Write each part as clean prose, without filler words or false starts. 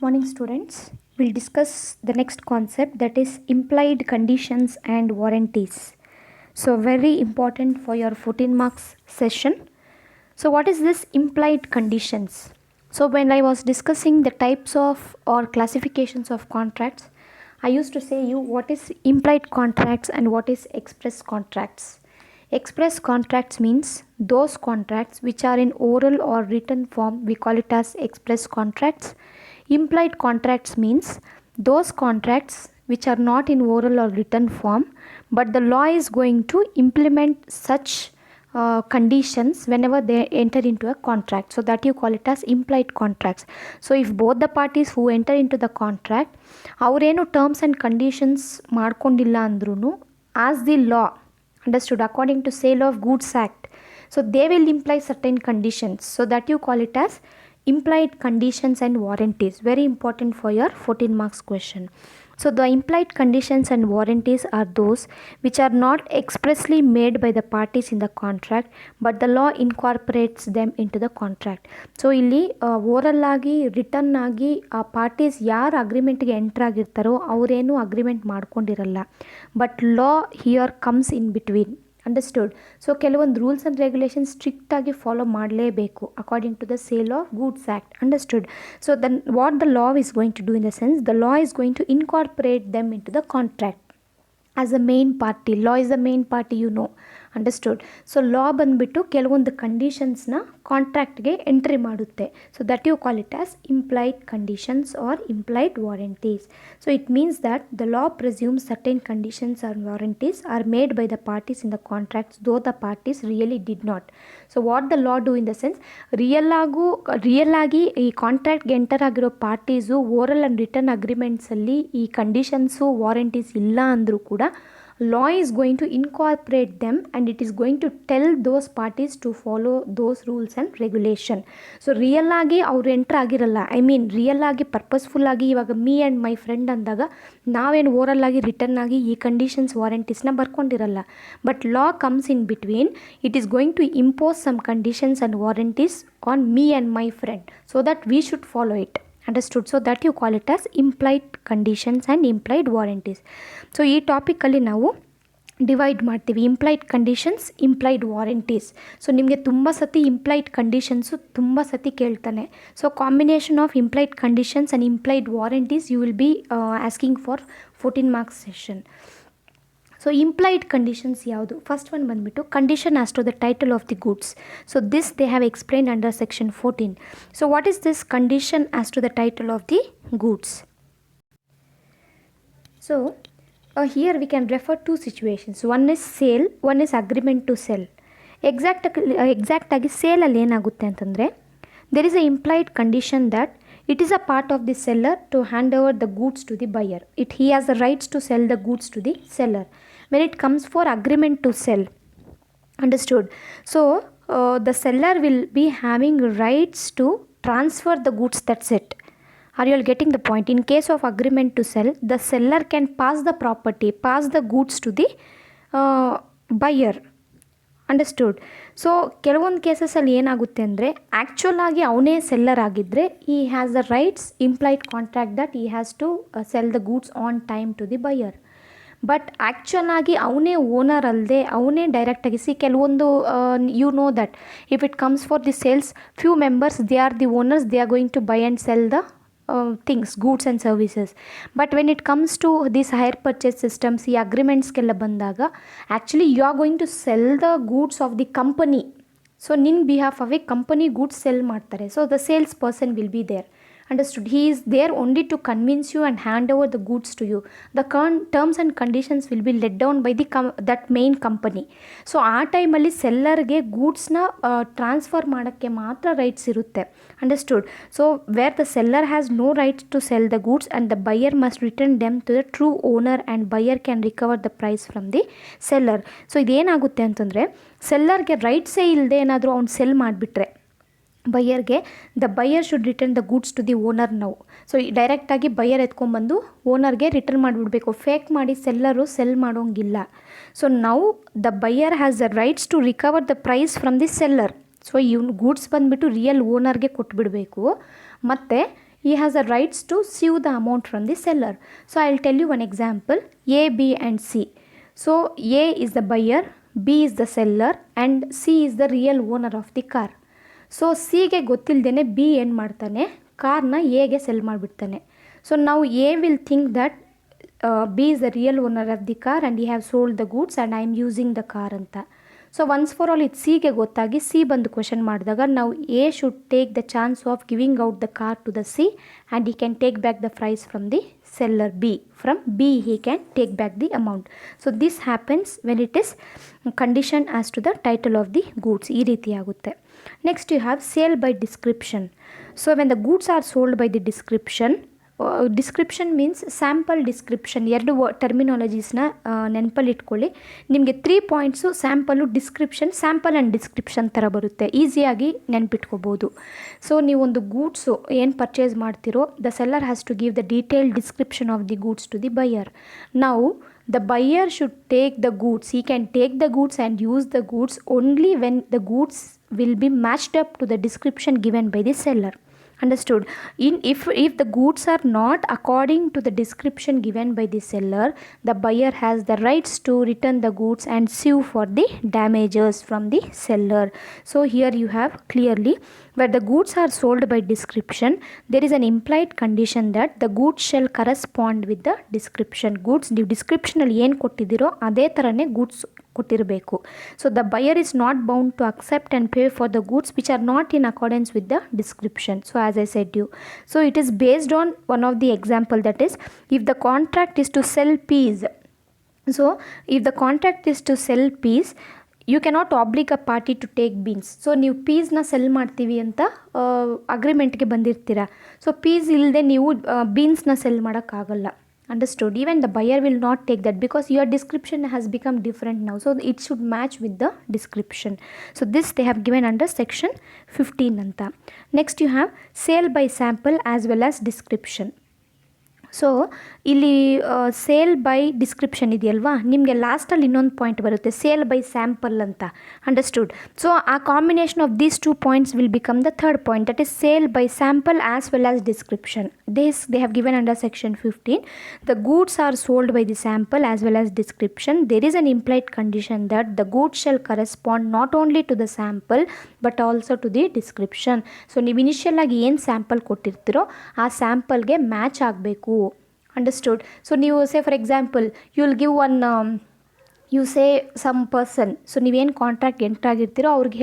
Morning students, we'll discuss the next concept, that is implied conditions and warranties. So very important for your 14 marks session. So what is this implied conditions? So when I was discussing the types of or classifications of contracts, I used to say you what is implied contracts and what is express contracts. Express contracts means those contracts which are in oral or written form, we call it as express contracts. Implied contracts means those contracts which are not in oral or written form, but the law is going to implement such conditions whenever they enter into a contract. So that you call it as implied contracts. So if both the parties who enter into the contract, ಅವರೇನು terms and conditions ಮಾಡ್ಕೊಂಡಿಲ್ಲ ಅಂದ್ರೂ as the law, understood, according to Sale of Goods Act, so they will imply certain conditions. So that you call it as implied conditions and warranties. Very important for your 14 marks question. So the implied conditions and warranties are those which are not expressly made by the parties in the contract, but the law incorporates them into the contract. So ಇಲ್ಲಿ oral ಆಗಿ written ಆಗಿ ಆ parties ಯಾರು ಅಗ್ರಿಮೆಂಟ್ಗೆ enter ಆಗಿರ್ತಾರೋ ಅವರೇನು agreement ಮಾಡ್ಕೊಂಡಿರಲ್ಲ, but law here comes in between. Understood. So ಕೆಲವೊಂದು ರೂಲ್ಸ್ ಆ್ಯಂಡ್ ರೆಗ್ಯುಲೇಷನ್ಸ್ ಸ್ಟ್ರಿಕ್ಟಾಗಿ ಫಾಲೋ ಮಾಡಲೇಬೇಕು according to the sale of goods act. Understood. So then what the law is going to do, in the sense the law is going to incorporate them into the contract as a main party. Law is the main party, you know. Understood. So law ಬಂದುಬಿಟ್ಟು ಕೆಲವೊಂದು ಕಂಡೀಷನ್ಸ್ನ ಕಾಂಟ್ರಾಕ್ಟ್ಗೆ entry ಮಾಡುತ್ತೆ. So that you call it as implied conditions are implied warranties. So it means that the law presumes certain conditions are warranties are made by the parties in the contracts though the parties really did not. So what the law do, in the sense real ಆಗಿ ಈ ಕಾಂಟ್ರಾಕ್ಟ್ಗೆ enter ಆಗಿರೋ parties oral and written ಅಗ್ರಿಮೆಂಟ್ಸಲ್ಲಿ ಈ conditions warranties ಇಲ್ಲ ಅಂದರೂ ಕೂಡ law is going to incorporate them and it is going to tell those parties to follow those rules and regulation. So real ಆಗಿ ಅವ್ರು ಎಂಟ್ರ್ ಆಗಿರಲ್ಲ, ಐ ಮೀನ್ ರಿಯಲ್ ಆಗಿ purposeful ಆಗಿ ಇವಾಗ ಮೀ ಆ್ಯಂಡ್ ಮೈ ಫ್ರೆಂಡ್ ಅಂದಾಗ ನಾವೇನು oral ಆಗಿ written ಆಗಿ ಈ ಕಂಡೀಷನ್ಸ್ ವಾರಂಟೀಸ್ನ ಬರ್ಕೊಂಡಿರಲ್ಲ, but law comes in between. It is going to impose some conditions and warranties on me and my friend so that we should follow it. Understood. So that you call it as implied conditions and implied warranties. So ಈ ಟಾಪಿಕಲ್ಲಿ ನಾವು divide ಮಾಡ್ತೀವಿ implied conditions, implied warranties. So ನಿಮಗೆ ತುಂಬ ಸತಿ implied conditions ತುಂಬ ಸತಿ ಕೇಳ್ತಾನೆ. So combination of implied conditions and implied warranties you will be asking for 14 marks session. So implied conditions ಯಾವುದು? ಫಸ್ಟ್ ಒನ್ ಬಂದುಬಿಟ್ಟು condition as to the title of the goods. So this they have explained under section 14. So what is this condition as to the title of the goods? So here we can refer two situations. One is sale, one is agreement to sell. ಎಕ್ಸಾಕ್ಟಾಗಿ ಸೇಲಲ್ಲಿ ಏನಾಗುತ್ತೆ ಅಂತಂದರೆ, there is a implied condition that it is a part of the seller to hand over the goods to the buyer. He has the rights to sell the goods to the seller. When it comes for agreement to sell, understood. So the seller will be having rights to transfer the goods, that's it. Are you all getting the point? In case of agreement to sell, the seller can pass the property, pass the goods to the buyer. Understood. So ಕೆಲವೊಂದು ಕೇಸಸಲ್ಲಿ ಏನಾಗುತ್ತೆ ಅಂದರೆ, actual ಆಗಿ ಅವನೇ seller ಆಗಿದ್ದರೆ he has the rights implied contract that he has to sell the goods on time to the buyer. But actual ಆಗಿ ಅವನೇ owner ಅಲ್ಲದೆ ಅವನೇ ಡೈರೆಕ್ಟಾಗಿ ಕೆಲವೊಂದು you know that if it comes for the sales, few members they are the owners, they are going to buy and sell the things, goods and services. But when it comes to these hire purchase systems, ಈ ಅಗ್ರಿಮೆಂಟ್ಸ್ಗೆಲ್ಲ ಬಂದಾಗ actually you are going to sell the goods of the company. So ನಿನ್ನ behalf of a company goods sell ಮಾಡ್ತಾರೆ. So the sales person will be there. Understood. He is there only to convince you and hand over the goods to you. The terms and conditions will be let down by that main company. So ಆ ಟೈಮಲ್ಲಿ ಸೆಲ್ಲರ್ಗೆ ಗೂಡ್ಸ್ನ transfer ಮಾಡೋಕ್ಕೆ ಮಾತ್ರ rights ಇರುತ್ತೆ. Understood. So where the seller has no rights to sell the goods and the buyer must return them to the true owner and buyer can recover the price from the seller. So ಇದೇನಾಗುತ್ತೆ ಅಂತಂದರೆ, ಸೆಲ್ಲರ್ಗೆ ರೈಟ್ಸೇ ಇಲ್ಲದೆ ಏನಾದರೂ ಅವ್ನು sell ಮಾಡಿಬಿಟ್ರೆ ಬೈಯರ್ಗೆ, the buyer should return the goods to the owner ನಾವು. ಸೊ ಡೈರೆಕ್ಟಾಗಿ ಬೈಯರ್ ಎತ್ಕೊಂಡ್ಬಂದು ಓನರ್ಗೆ ರಿಟರ್ನ್ ಮಾಡಿಬಿಡ್ಬೇಕು. ಫೇಕ್ ಮಾಡಿ ಸೆಲ್ಲರು ಸೆಲ್ ಮಾಡೋಂಗಿಲ್ಲ. ಸೊ ನಾವು the buyer has the rights to recover the price from the seller. So ಇವ್ನು ಗೂಡ್ಸ್ ಬಂದುಬಿಟ್ಟು ರಿಯಲ್ ಓನರ್ಗೆ ಕೊಟ್ಬಿಡಬೇಕು. ಮತ್ತು he has the rights to sue the amount from the seller. So I'll tell you one example, A, B and C. So A is the buyer, B is the seller and C is the real owner of the car. So ಸಿಗೆ ಗೊತ್ತಿಲ್ಲದೇ B ಏನು ಮಾಡ್ತಾನೆ, ಕಾರ್ನ ಎಗೆ cell ಮಾಡಿಬಿಡ್ತಾನೆ. So ನಾವು A will think that B is the real owner of the car and he have sold the goods and I am using the car ಅಂತ. So once for all ಇದು ಸಿಗೆ ಗೊತ್ತಾಗಿ ಸಿ ಬಂದು question ಮಾಡಿದಾಗ ನಾವು A should take the chance of giving out the car to the C and he can take back the price from the seller B. From B he can take back the amount. So this happens when it is condition as to the title of the goods. ಈ ರೀತಿ ಆಗುತ್ತೆ. Next you have sale by description. So when the goods are sold by the description, description means sample description. ಎರಡು ಟರ್ಮಿನಾಲಜೀಸ್ನ ನೆನಪಲ್ಲಿ ಇಟ್ಕೊಳ್ಳಿ. ನಿಮಗೆ 3 points sample, description, sample and description ಥರ ಬರುತ್ತೆ, ಈಸಿಯಾಗಿ ನೆನಪಿಟ್ಕೋಬೋದು. ಸೊ ನೀವೊಂದು ಗೂಡ್ಸು ಏನು ಪರ್ಚೇಸ್ ಮಾಡ್ತಿರೋ, the seller has to give the detailed description of the goods to the buyer. ನಾವು the buyer should take the goods, he can take the goods and use the goods only when the goods will be matched up to the description given by the seller. Understood? If the goods are not according to the description given by the seller, the buyer has the rights to return the goods and sue for the damages from the seller. So here you have clearly, where the goods are sold by description, there is an implied condition that the goods shall correspond with the description. Goods ನೀವು ಡಿಸ್ಕ್ರಿಪ್ಷನಲ್ಲಿ ಏನು ಕೊಟ್ಟಿದ್ದೀರೋ ಅದೇ ಥರನೇ goods ಕೊಟ್ಟಿರಬೇಕು. So the buyer is not bound to accept and pay for the goods which are not in accordance with the description. So as I said you, so it is based on one of the example, that is if the contract is to sell peas. So if the contract is to sell peas, you cannot oblige a party to take beans. So ನೀವು ಪೀಸ್ನ cell ಮಾಡ್ತೀವಿ ಅಂತ ಅಗ್ರಿಮೆಂಟ್ಗೆ ಬಂದಿರ್ತೀರ. So piece ಇಲ್ಲದೆ ನೀವು ಬೀನ್ಸ್ನ cell ಮಾಡೋಕ್ಕಾಗಲ್ಲ. Understood? Even the buyer will not take that because your description has become different now. So it should match with the description. So this they have given under section 15 anta. Next you have sale by sample as well as description. So ಇಲ್ಲಿ sale by description ಇದೆಯಲ್ವಾ, ನಿಮಗೆ ಲಾಸ್ಟಲ್ಲಿ ಇನ್ನೊಂದು point ಬರುತ್ತೆ, sale by sample ಅಂತ. Understood? So ಆ combination of these 2 points will become the third point, that is sale by sample as well as description. This they have given under section 15. The goods are sold by the sample as well as description. There is an implied condition that the goods shall correspond not only to the sample but also to the description. So ನೀವು initial ಆಗಿ ಏನು sample ಕೊಟ್ಟಿರ್ತೀರೋ ಆ ಸ್ಯಾಂಪಲ್ಗೆ match ಆಗಬೇಕು. Understood? So ನೀವು say for example you will give one, you say some person, so ನೀವೇನು contract enter ಆಗಿರ್ತೀರೋ ಅವ್ರಿಗೆ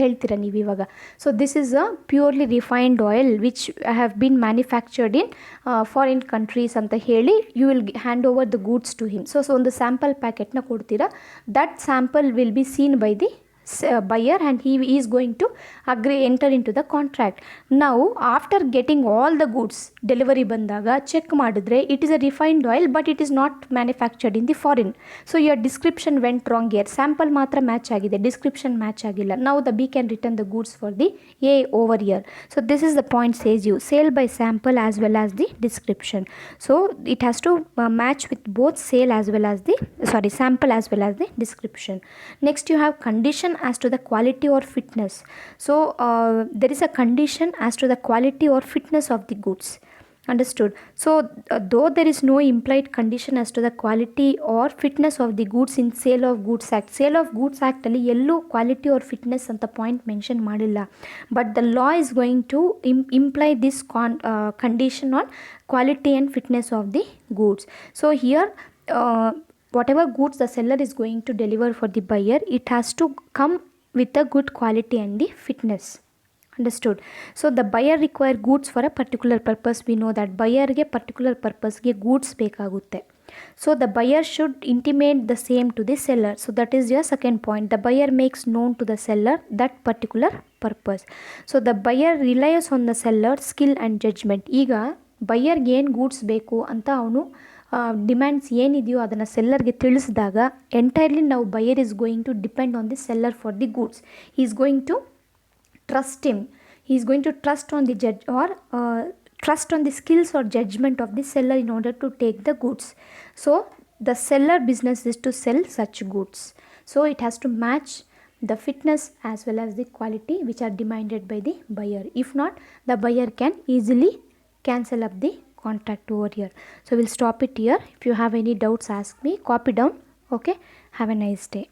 ಹೇಳ್ತೀರ ನೀವು ಇವಾಗ, so this is a purely refined oil which have been manufactured in foreign countries ಅಂತ ಹೇಳಿ you will hand over the goods to him. So ಒಂದು sample ಪ್ಯಾಕೆಟ್ನ ಕೊಡ್ತೀರಾ, that sample will be seen by the buyer and he is going to enter into the contract. Now after getting all the goods, delivery ಬಂದಾಗ check ಮಾಡಿದ್ರೆ it is a refined oil but it is not manufactured in the foreign. So your description went wrong here. Sample ಮಾತ್ರ match ಆಗಿದೆ, description match ಆಗಿಲ್ಲ. Now the B can return the goods for the A over here. So this is the point says you sale by sample as well as the description. So it has to match with both sale as well as the sample as well as the description. Next you have condition as to the quality or fitness. So there is a condition as to the quality or fitness of the goods. Understood? So though there is no implied condition as to the quality or fitness of the goods in Sale of Goods Act. Sale of Goods Act ಅಲ್ಲಿ ಎಲ್ಲೂ quality or fitness ಅಂತ point mention ಮಾಡಿಲ್ಲ, but the law is going to imply this condition on quality and fitness of the goods. So here whatever goods the seller is going to deliver for the buyer, it has to come with a good quality and the fitness. Understood? So the buyer require goods for a particular purpose. We know that buyer ಗೆ particular purpose ಗೆ goods ಬೇಕಾಗುತ್ತೆ. So the buyer should intimate the same to the seller. So that is your second point. The buyer makes known to the seller that particular purpose. So the buyer relies on the seller skill and judgment. ಈಗ ಬೈಯರ್ಗೆ ಏನು goods ಬೇಕು ಅಂತ ಅವನು demands ಏನಿದೆಯೋ ಅದನ್ನು ಸೆಲ್ಲರ್ಗೆ ತಿಳಿಸಿದಾಗ entirely ನಾವು buyer is going to depend on the seller for the goods. He is going to trust him. He is going to trust on the judge or trust on the skills or judgment of the seller in order to take the goods. So the seller business is to sell such goods. So it has to match the fitness as well as the quality which are demanded by the buyer. If not, the buyer can easily cancel up the contract over here. So we'll stop it here. If you have any doubts, ask me. Copy down. Okay. Have a nice day.